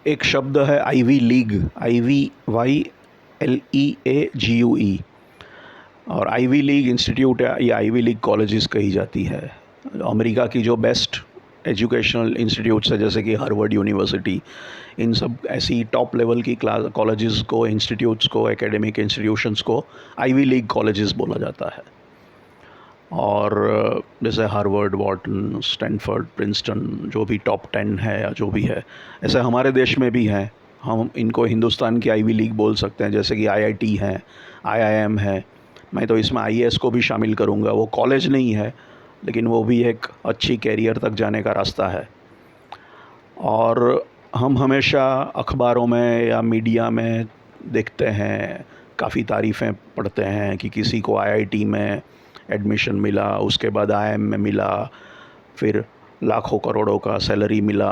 एक शब्द है आईवी लीग, IVYLEAGUE, और आईवी लीग इंस्टीट्यूट या आईवी लीग कॉलेजेस कही जाती है। अमेरिका की जो बेस्ट एजुकेशनल इंस्टीट्यूट्स है जैसे कि हार्वर्ड यूनिवर्सिटी, इन सब ऐसी टॉप लेवल की क्लास कॉलेजेस को, इंस्टीट्यूट्स को, एकेडमिक इंस्टीट्यूशंस को आईवी लीग कॉलेजेस बोला जाता है। और जैसे हार्वर्ड, वॉर्टन, स्टैनफोर्ड, प्रिंसटन, जो भी टॉप 10 है या जो भी है, ऐसे हमारे देश में भी हैं। हम इनको हिंदुस्तान की आईवी लीग बोल सकते हैं, जैसे कि आईआईटी है, आईआईएम है। मैं तो इसमें आईएएस को भी शामिल करूँगा। वो कॉलेज नहीं है लेकिन वो भी एक अच्छी कैरियर तक जाने का रास्ता है। और हम हमेशा अखबारों में या मीडिया में देखते हैं, काफ़ी तारीफ़ें पढ़ते हैं कि किसी को आईआईटी में एडमिशन मिला, उसके बाद आईआईएम में मिला, फिर लाखों करोड़ों का सैलरी मिला,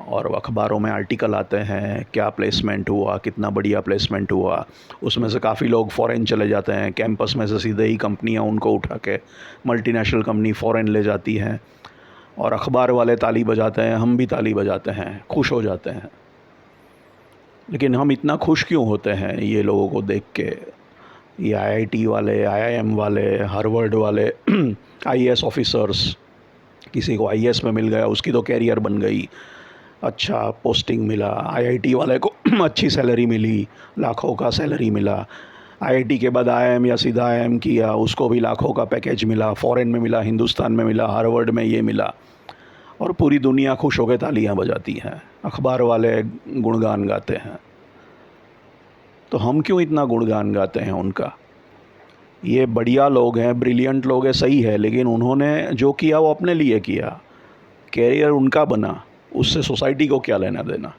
और अखबारों में आर्टिकल आते हैं क्या प्लेसमेंट हुआ, कितना बढ़िया प्लेसमेंट हुआ। उसमें से काफ़ी लोग फ़ॉरेन चले जाते हैं, कैंपस में से सीधे ही कंपनियां उनको उठा के, मल्टीनेशनल कंपनी फ़ॉरेन ले जाती हैं, और अखबार वाले ताली बजाते हैं, हम भी ताली बजाते हैं, खुश हो जाते हैं। लेकिन हम इतना खुश क्यों होते हैं ये लोगों को देख के? ये आईआईटी वाले, आईआईएम वाले, हार्वर्ड वाले आईएएस ऑफिसर्स, किसी को आईएएस में मिल गया, उसकी तो कैरियर बन गई, अच्छा पोस्टिंग मिला। आईआईटी वाले को अच्छी सैलरी मिली, लाखों का सैलरी मिला। आईआईटी के बाद आईआईएम या सीधा आईआईएम किया, उसको भी लाखों का पैकेज मिला, फ़ॉरेन में मिला, हिंदुस्तान में मिला, हार्वर्ड में ये मिला, और पूरी दुनिया खुश होकर तालियां बजाती हैं, अखबार वाले गुणगान गाते हैं। तो हम क्यों इतना गुणगान गाते हैं उनका? ये बढ़िया लोग हैं, ब्रिलियंट लोग हैं, सही है, लेकिन उन्होंने जो किया वो अपने लिए किया, कैरियर उनका बना, उससे सोसाइटी को क्या लेना देना?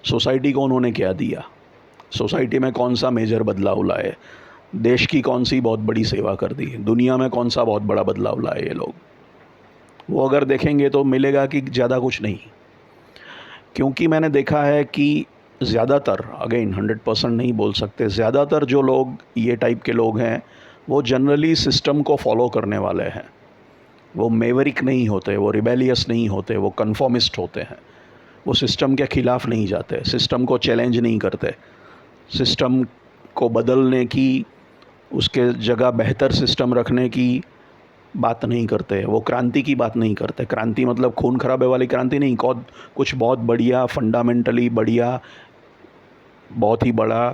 सोसाइटी को उन्होंने क्या दिया? सोसाइटी में कौन सा मेजर बदलाव लाए? देश की कौन सी बहुत बड़ी सेवा कर दी? दुनिया में कौन सा बहुत बड़ा बदलाव लाए ये लोग? वो अगर देखेंगे तो मिलेगा कि ज़्यादा कुछ नहीं। क्योंकि मैंने देखा है कि ज़्यादातर, अगेन 100% नहीं बोल सकते, ज़्यादातर जो लोग ये टाइप के लोग हैं वो जनरली सिस्टम को फॉलो करने वाले हैं। वो मेवरिक नहीं होते, वो रिबेलियस नहीं होते, वो कन्फॉर्मिस्ट होते हैं। वो सिस्टम के ख़िलाफ़ नहीं जाते, सिस्टम को चैलेंज नहीं करते, सिस्टम को बदलने की, उसके जगह बेहतर सिस्टम रखने की बात नहीं करते। वो क्रांति की बात नहीं करते। क्रांति मतलब खून खराबे वाली क्रांति नहीं, कुछ बहुत बढ़िया, फंडामेंटली बढ़िया, बहुत ही बड़ा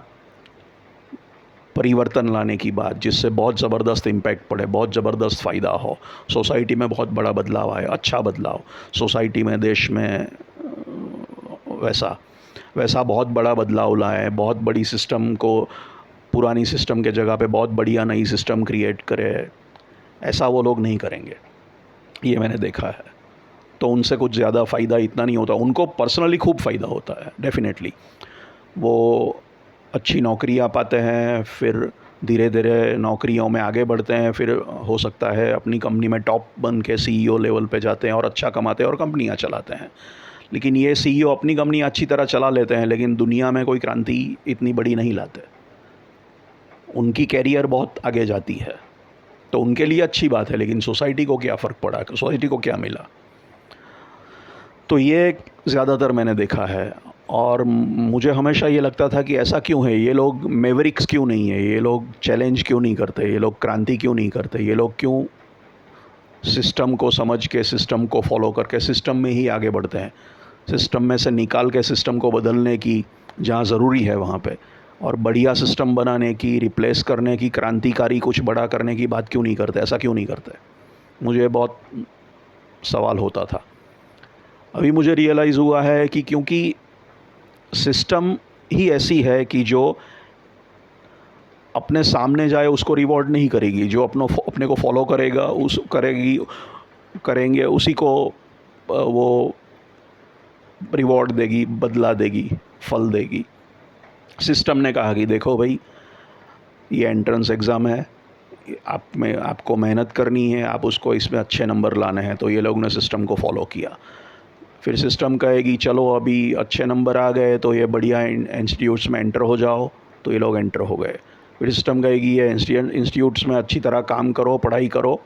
परिवर्तन लाने की बात, जिससे बहुत ज़बरदस्त इम्पैक्ट पड़े, बहुत ज़बरदस्त फ़ायदा हो, सोसाइटी में बहुत बड़ा बदलाव आए, अच्छा बदलाव सोसाइटी में, देश में, वैसा वैसा बहुत बड़ा बदलाव लाए, बहुत बड़ी सिस्टम को, पुरानी सिस्टम के जगह पे बहुत बढ़िया नई सिस्टम क्रिएट करे। ऐसा वो लोग नहीं करेंगे, ये मैंने देखा है। तो उनसे कुछ ज़्यादा फ़ायदा इतना नहीं होता। उनको पर्सनली खूब फ़ायदा होता है, डेफिनेटली। वो अच्छी नौकरियां पाते हैं, फिर धीरे धीरे नौकरियों में आगे बढ़ते हैं, फिर हो सकता है अपनी कंपनी में टॉप बन के सीईओ लेवल पे जाते हैं और अच्छा कमाते हैं और कंपनियां चलाते हैं। लेकिन ये सीईओ अपनी कंपनी अच्छी तरह चला लेते हैं, लेकिन दुनिया में कोई क्रांति इतनी बड़ी नहीं लाते। उनकी कैरियर बहुत आगे जाती है, तो उनके लिए अच्छी बात है, लेकिन सोसाइटी को क्या फ़र्क पड़ा, सोसाइटी को क्या मिला? तो ये ज़्यादातर मैंने देखा है। और मुझे हमेशा ये लगता था कि ऐसा क्यों है, ये लोग मेवरिक्स क्यों नहीं है, ये लोग चैलेंज क्यों नहीं करते, ये लोग क्रांति क्यों नहीं करते, ये लोग क्यों सिस्टम को समझ के, सिस्टम को फॉलो करके सिस्टम में ही आगे बढ़ते हैं, सिस्टम में से निकाल के सिस्टम को बदलने की जहाँ ज़रूरी है वहाँ पे, और बढ़िया सिस्टम बनाने की, रिप्लेस करने की, क्रांतिकारी कुछ बड़ा करने की बात क्यों नहीं करते? ऐसा क्यों नहीं करते? मुझे बहुत सवाल होता था। अभी मुझे रियलाइज़ हुआ है कि क्योंकि सिस्टम ही ऐसी है कि जो अपने सामने जाए उसको रिवॉर्ड नहीं करेगी, जो अपने को फॉलो करेगा, उस करेंगे उसी को वो रिवॉर्ड देगी, बदला देगी, फल देगी। सिस्टम ने कहा कि देखो भाई, ये एंट्रेंस एग्ज़ाम है, आपको मेहनत करनी है, आप उसको इसमें अच्छे नंबर लाने हैं, तो ये लोग ने सिस्टम को फॉलो किया। फिर सिस्टम कहेगी चलो अभी अच्छे नंबर आ गए तो ये बढ़िया इंस्टीट्यूट्स में एंटर हो जाओ, तो ये लोग एंटर हो गए। फिर सिस्टम कहेगी ये इंस्टीट्यूट्स में अच्छी तरह काम करो, पढ़ाई करो,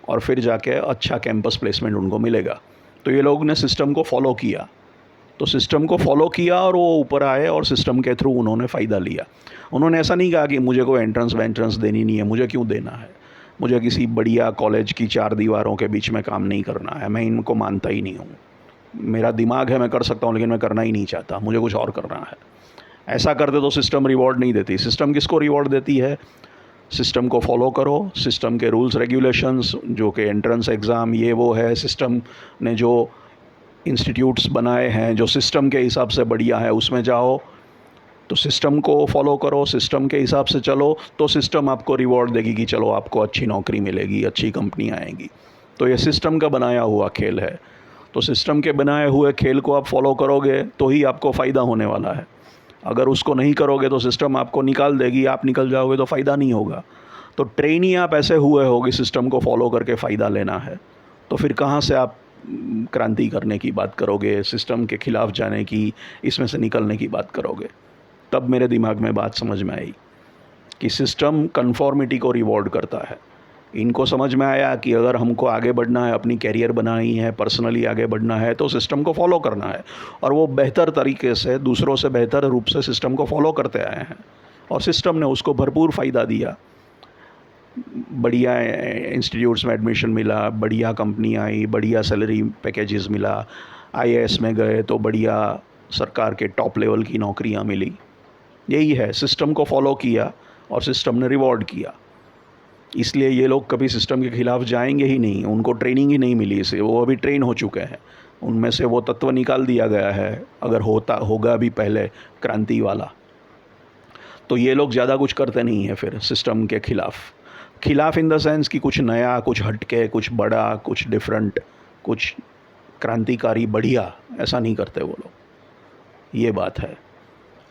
और फिर जाके अच्छा कैंपस प्लेसमेंट उनको मिलेगा। तो ये लोग ने सिस्टम को फॉलो किया, तो सिस्टम को फॉलो किया और वो ऊपर आए और सिस्टम के थ्रू उन्होंने फ़ायदा लिया। उन्होंने ऐसा नहीं कहा कि मुझे कोई एंट्रेंस वेंट्रेंस देनी नहीं है, मुझे क्यों देना है, मुझे किसी बढ़िया कॉलेज की 4 दीवारों के बीच में काम नहीं करना है, मैं इनको मानता ही नहीं हूँ। मेरा दिमाग है, मैं कर सकता हूँ, लेकिन मैं करना ही नहीं चाहता, मुझे कुछ और करना है। ऐसा कर दे तो सिस्टम रिवॉर्ड नहीं देती। सिस्टम किसको रिवॉर्ड देती है? सिस्टम को फॉलो करो, सिस्टम के रूल्स रेगुलेशंस, जो कि एंट्रेंस एग्ज़ाम ये वो है, सिस्टम ने जो इंस्टीट्यूट्स बनाए हैं जो सिस्टम के हिसाब से बढ़िया है, उसमें जाओ। तो सिस्टम को फॉलो करो, सिस्टम के हिसाब से चलो, तो सिस्टम आपको रिवॉर्ड देगी कि चलो आपको अच्छी नौकरी मिलेगी, अच्छी कंपनी आएंगी। तो ये सिस्टम का बनाया हुआ खेल है। तो सिस्टम के बनाए हुए खेल को आप फॉलो करोगे तो ही आपको फ़ायदा होने वाला है। अगर उसको नहीं करोगे तो सिस्टम आपको निकाल देगी, आप निकल जाओगे तो फ़ायदा नहीं होगा। तो ट्रेन ही आप ऐसे हुए हो कि सिस्टम को फॉलो करके फ़ायदा लेना है, तो फिर कहाँ से आप क्रांति करने की बात करोगे, सिस्टम के ख़िलाफ़ जाने की, इसमें से निकलने की बात करोगे? तब मेरे दिमाग में बात समझ में आई कि सिस्टम कन्फॉर्मिटी को रिवॉर्ड करता है। इनको समझ में आया कि अगर हमको आगे बढ़ना है, अपनी कैरियर बनानी है, पर्सनली आगे बढ़ना है, तो सिस्टम को फॉलो करना है। और वो बेहतर तरीके से, दूसरों से बेहतर रूप से सिस्टम को फॉलो करते आए हैं और सिस्टम ने उसको भरपूर फ़ायदा दिया। बढ़िया इंस्टीट्यूट्स में एडमिशन मिला, बढ़िया कंपनी आई, बढ़िया सैलरी पैकेजेस मिला, आईएएस में गए तो बढ़िया सरकार के टॉप लेवल की नौकरियां मिली। यही है, सिस्टम को फॉलो किया और सिस्टम ने रिवॉर्ड किया। इसलिए ये लोग कभी सिस्टम के ख़िलाफ़ जाएंगे ही नहीं, उनको ट्रेनिंग ही नहीं मिली इसे, वो अभी ट्रेन हो चुके हैं, उनमें से वो तत्व निकाल दिया गया है, अगर होगा भी पहले क्रांति वाला। तो ये लोग ज़्यादा कुछ करते नहीं हैं फिर सिस्टम के खिलाफ़ इन द सेंस कि कुछ नया, कुछ हटके, कुछ बड़ा, कुछ डिफरेंट, कुछ क्रांतिकारी, बढ़िया, ऐसा नहीं करते वो लोग। ये बात है।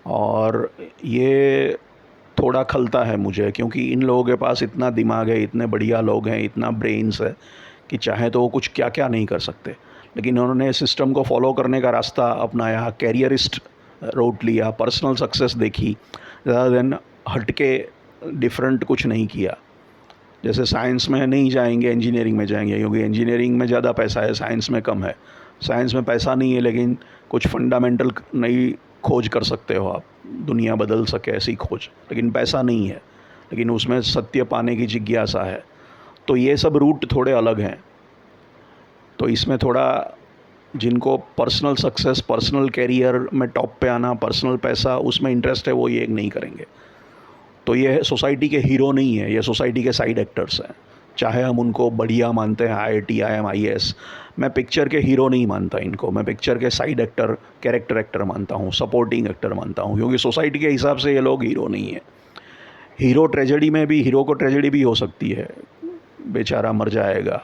और ये थोड़ा खलता है मुझे, क्योंकि इन लोगों के पास इतना दिमाग है, इतने बढ़िया लोग हैं, इतना ब्रेन्स है कि चाहे तो वो कुछ क्या क्या नहीं कर सकते। लेकिन उन्होंने सिस्टम को फॉलो करने का रास्ता अपनाया, कैरियरिस्ट रोट लिया, पर्सनल सक्सेस देखी, ज़्यादा देन हटके डिफरेंट कुछ नहीं किया। जैसे साइंस में नहीं जाएंगे, इंजीनियरिंग में जाएंगे, क्योंकि इंजीनियरिंग में ज़्यादा पैसा है, साइंस में कम है। साइंस में पैसा नहीं है, लेकिन कुछ फंडामेंटल नई खोज कर सकते हो आप, दुनिया बदल सके ऐसी खोज, लेकिन पैसा नहीं है, लेकिन उसमें सत्य पाने की जिज्ञासा है। तो ये सब रूट थोड़े अलग हैं। तो इसमें थोड़ा जिनको पर्सनल सक्सेस, पर्सनल कैरियर में टॉप पे आना, पर्सनल पैसा, उसमें इंटरेस्ट है, वो ये नहीं करेंगे। तो ये सोसाइटी के हीरो नहीं है, ये सोसाइटी के साइड एक्टर्स हैं। चाहे हम उनको बढ़िया मानते हैं, आईआईटी, आईएम, आईएएस, मैं पिक्चर के हीरो नहीं मानता इनको, मैं पिक्चर के साइड एक्टर, कैरेक्टर एक्टर मानता हूँ, सपोर्टिंग एक्टर मानता हूँ, क्योंकि सोसाइटी के हिसाब से ये लोग हीरो नहीं है। हीरो ट्रेजेडी में भी, हीरो को ट्रेजेडी भी हो सकती है, बेचारा मर जाएगा,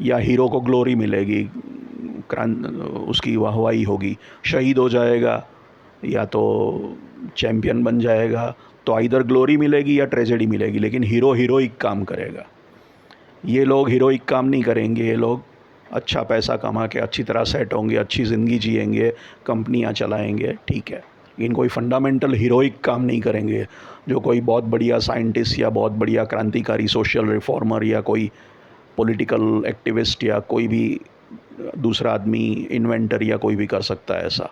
या हीरो को ग्लोरी मिलेगी, उसकी वाहवाही होगी, शहीद हो जाएगा या तो चैम्पियन बन जाएगा, तो आइदर ग्लोरी मिलेगी या ट्रेजेडी मिलेगी, लेकिन हीरो हीरोइक काम करेगा। ये लोग हीरोइक काम नहीं करेंगे, ये लोग अच्छा पैसा कमा के अच्छी तरह सेट होंगे, अच्छी ज़िंदगी जिएंगे, कंपनियां चलाएंगे, ठीक है, लेकिन कोई फंडामेंटल हीरोइक काम नहीं करेंगे, जो कोई बहुत बढ़िया साइंटिस्ट या बहुत बढ़िया क्रांतिकारी सोशल रिफॉर्मर या कोई पॉलिटिकल एक्टिविस्ट या कोई भी दूसरा आदमी, इन्वेंटर या कोई भी कर सकता है ऐसा।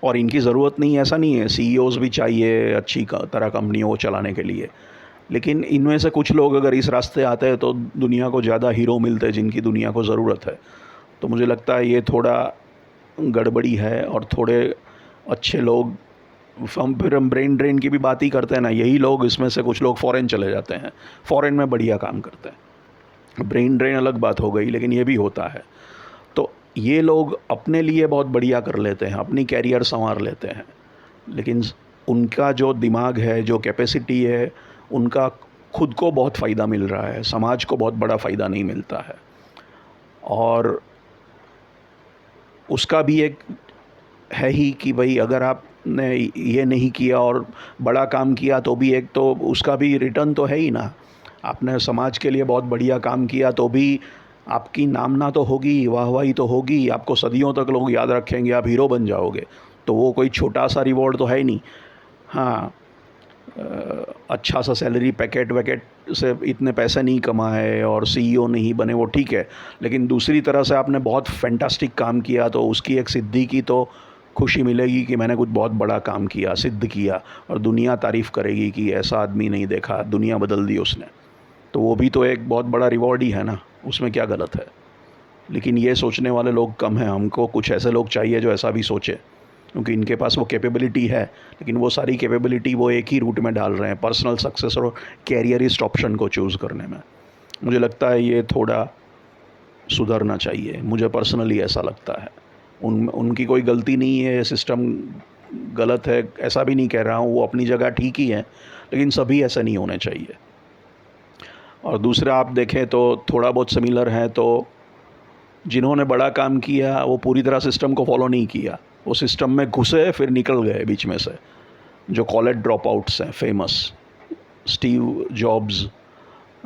और इनकी ज़रूरत नहीं, ऐसा नहीं है, सीईओज़ भी चाहिए अच्छी तरह कंपनियों को चलाने के लिए, लेकिन इनमें से कुछ लोग अगर इस रास्ते आते हैं तो दुनिया को ज़्यादा हीरो मिलते हैं जिनकी दुनिया को ज़रूरत है। तो मुझे लगता है ये थोड़ा गड़बड़ी है, और थोड़े अच्छे लोग, फिर हम ब्रेन ड्रेन की भी बात ही करते हैं ना, यही लोग, इसमें से कुछ लोग फ़ॉरेन चले जाते हैं, फ़ॉरेन में बढ़िया काम करते हैं। ब्रेन ड्रेन अलग बात हो गई, लेकिन ये भी होता है। तो ये लोग अपने लिए बहुत बढ़िया कर लेते हैं, अपनी कैरियर संवार लेते हैं, लेकिन उनका जो दिमाग है, जो कैपेसिटी है, उनका खुद को बहुत फ़ायदा मिल रहा है, समाज को बहुत बड़ा फ़ायदा नहीं मिलता है। और उसका भी एक है ही कि भाई अगर आपने ये नहीं किया और बड़ा काम किया तो भी एक तो उसका भी रिटर्न तो है ही ना। आपने समाज के लिए बहुत बढ़िया काम किया तो भी आपकी नामना तो होगी, वाहवाही तो होगी, आपको सदियों तक लोग याद रखेंगे, आप हीरो बन जाओगे, तो वो कोई छोटा सा रिवॉर्ड तो है ही नहीं। हाँ, अच्छा सा सैलरी पैकेट वैकेट से इतने पैसे नहीं कमाए और सीईओ नहीं बने, वो ठीक है, लेकिन दूसरी तरह से आपने बहुत फैंटास्टिक काम किया तो उसकी एक सिद्धि की तो खुशी मिलेगी कि मैंने कुछ बहुत बड़ा काम किया, सिद्ध किया, और दुनिया तारीफ़ करेगी कि ऐसा आदमी नहीं देखा, दुनिया बदल दी उसने। तो वो भी तो एक बहुत बड़ा रिवॉर्ड ही है ना, उसमें क्या गलत है। लेकिन ये सोचने वाले लोग कम हैं, हमको कुछ ऐसे लोग चाहिए जो ऐसा भी सोचे, क्योंकि इनके पास वो कैपेबिलिटी है, लेकिन वो सारी कैपेबिलिटी वो एक ही रूट में डाल रहे हैं, पर्सनल सक्सेस और कैरियरिस्ट ऑप्शन को चूज़ करने में। मुझे लगता है ये थोड़ा सुधरना चाहिए, मुझे पर्सनली ऐसा लगता है। उनकी कोई गलती नहीं है, सिस्टम गलत है ऐसा भी नहीं कह रहा हूँ, वो अपनी जगह ठीक ही है, लेकिन सभी ऐसा नहीं होने चाहिए। और दूसरा आप देखें तो थोड़ा बहुत सिमिलर है, तो जिन्होंने बड़ा काम किया वो पूरी तरह सिस्टम को फॉलो नहीं किया, वो सिस्टम में घुसे फिर निकल गए बीच में से। जो कॉलेज ड्रॉप आउट्स हैं फेमस, स्टीव जॉब्स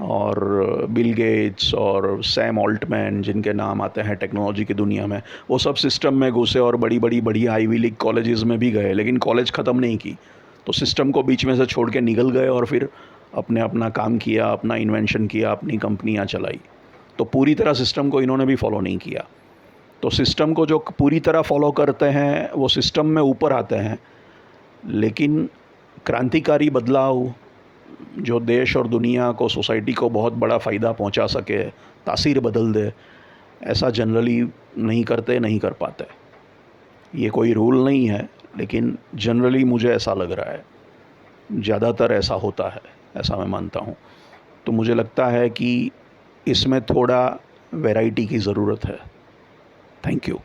और बिल गेट्स और सैम ऑल्टमैन, जिनके नाम आते हैं टेक्नोलॉजी की दुनिया में, वो सब सिस्टम में घुसे और बड़ी बड़ी बढ़िया आईवी लीग कॉलेजेस में भी गए, लेकिन कॉलेज ख़त्म नहीं की, तो सिस्टम को बीच में से छोड़ के निकल गए और फिर अपने अपना काम किया, अपना इन्वेंशन किया, अपनी कंपनियां चलाई। तो पूरी तरह सिस्टम को इन्होंने भी फॉलो नहीं किया। तो सिस्टम को जो पूरी तरह फॉलो करते हैं वो सिस्टम में ऊपर आते हैं, लेकिन क्रांतिकारी बदलाव जो देश और दुनिया को, सोसाइटी को बहुत बड़ा फ़ायदा पहुंचा सके, तासीर बदल दे, ऐसा जनरली नहीं करते, नहीं कर पाते। ये कोई रूल नहीं है, लेकिन जनरली मुझे ऐसा लग रहा है, ज़्यादातर ऐसा होता है, ऐसा मैं मानता हूँ। तो मुझे लगता है कि इसमें थोड़ा वैरायटी की ज़रूरत है। Thank you.